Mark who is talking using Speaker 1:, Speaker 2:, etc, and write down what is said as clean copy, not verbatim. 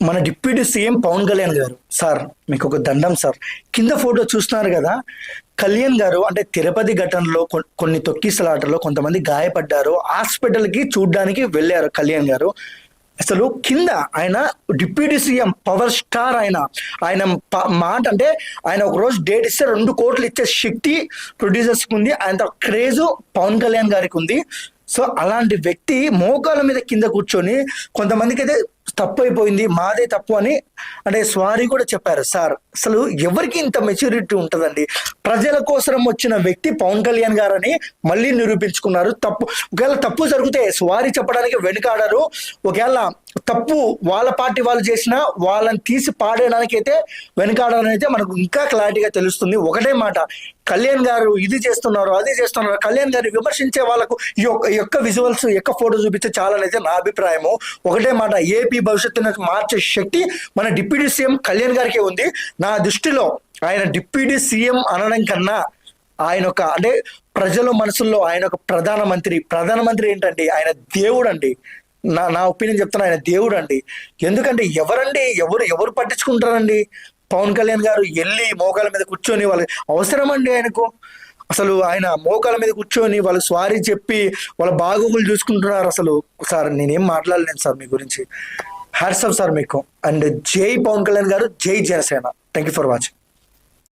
Speaker 1: మన deputy CM Pawan Kalyan గారు sir, మీకు ఒక దండం సార్. కింద ఫోటో చూస్తున్నారు కదా, కళ్యాణ్ గారు అంటే తిరుపతి ఘటనలో కొన్ని తొక్కిసలాటలో కొంతమంది గాయపడ్డారు, హాస్పిటల్కి చూడ్డానికి వెళ్ళారు కళ్యాణ్ గారు. అసలు కింద ఆయన డిప్యూటీ సీఎం పవర్ స్టార్, ఆయన మాట అంటే ఆయన ఒక రోజు డేట్ ఇస్తే 2 కోట్లు ఇచ్చే శక్తి ప్రొడ్యూసర్స్కి ఉంది, ఆయన క్రేజ్ పవన్ కళ్యాణ్ గారికి ఉంది. సో అలాంటి వ్యక్తి మోకాల మీద కింద కూర్చొని కొంతమందికి అయితే తప్పు అయిపోయింది, మాదే తప్పు అని అంటే సారీ కూడా చెప్పారు. సార్, అసలు ఎవరికి ఇంత మెచ్యూరిటీ ఉంటుందండి? ప్రజల కోసం వచ్చిన వ్యక్తి పవన్ కళ్యాణ్ గారు అని మళ్ళీ నిరూపించుకున్నారు. ఒకవేళ తప్పు జరిగితే సారీ చెప్పడానికి వెనుకాడరు. ఒకవేళ తప్పు వాళ్ళ పార్టీ వాళ్ళు చేసినా వాళ్ళని తీసి పాడేయడానికి అయితే వెనుకాడని అయితే మనకు ఇంకా క్లారిటీగా తెలుస్తుంది. ఒకటే మాట, కళ్యాణ్ గారు ఇది చేస్తున్నారు, అది చేస్తున్నారు. కళ్యాణ్ గారు విమర్శించే వాళ్ళకు ఈ యొక్క విజువల్స్, యొక్క ఫోటో చూపిస్తే చాలా అయితే నా అభిప్రాయము. ఒకటే మాట, ఏపీ భవిష్యత్తును మార్చే శక్తి మన డిప్యూటీ సీఎం కళ్యాణ్ గారికి ఉంది. నా దృష్టిలో ఆయన డిప్యూటీ సీఎం అనడం కన్నా ఆయన ఒక అంటే ప్రజల మనసుల్లో ఆయన ఒక ప్రధానమంత్రి ఏంటండి, ఆయన దేవుడు అండి. నా ఒపీనియన్ చెప్తున్నా, ఆయన దేవుడు అండి. ఎందుకంటే ఎవరు పట్టించుకుంటారండి? పవన్ కళ్యాణ్ గారు వెళ్ళి మోకాల మీద కూర్చొని వాళ్ళకి అవసరం అండి ఆయనకు? అసలు ఆయన మోకాల మీద కూర్చొని వాళ్ళు సారీ చెప్పి వాళ్ళ బాగోగులు చూసుకుంటున్నారు. అసలు సార్, నేనేం మాట్లాడలేను సార్ మీ గురించి. హ్యాట్స్ ఆఫ్ సార్ మీకు. అండ్ జై పవన్ కళ్యాణ్ గారు, జై Janasena. Thank you for watching.